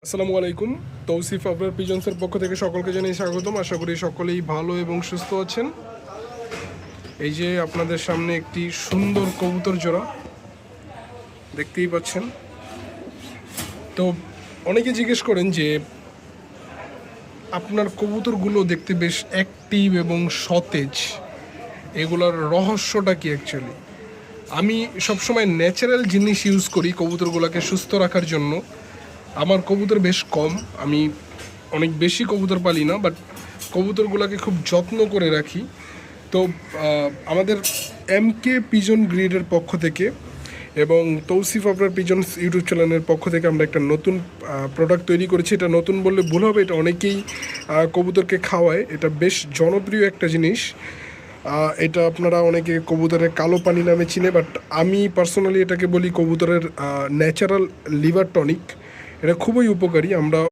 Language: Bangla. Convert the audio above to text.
আসসালামু আলাইকুম। তৌসিফ আপনার পিজন্সের পক্ষ থেকে সকলকে জানিয়ে স্বাগতম। আশা করি সকলেই ভালো এবং সুস্থ আছেন। এই যে আপনাদের সামনে একটি সুন্দর কবুতর জোড়া দেখতেই পাচ্ছেন। তো অনেকে জিজ্ঞেস করেন যে আপনার কবুতরগুলো দেখতে বেশ অ্যাক্টিভ এবং সতেজ, এগুলোর রহস্যটা কি অ্যাকচুয়ালি? আমি সবসময় ন্যাচারাল জিনিস ইউজ করি কবুতরগুলোকে সুস্থ রাখার জন্য। আমার কবুতর বেশ কম, আমি অনেক বেশি কবুতর পালি না, বাট কবুতরগুলোকে খুব যত্ন করে রাখি। তো আমাদের MK পিজন গ্রিডের পক্ষ থেকে এবং তৌসিফ আপনার পিজন্স ইউটিউব চ্যানেলের পক্ষ থেকে আমরা একটা নতুন প্রোডাক্ট তৈরি করেছি। এটা নতুন বললে ভুল হবে, এটা অনেকেই কবুতরকে খাওয়ায়। এটা বেশ জনপ্রিয় একটা জিনিস। এটা আপনারা অনেকে কবুতরের কালো পানি নামে চিনে, বাট আমি পার্সোনালি এটাকে বলি কবুতরের ন্যাচারাল লিভার টনিক। এটা খুবই উপকারী। আমরা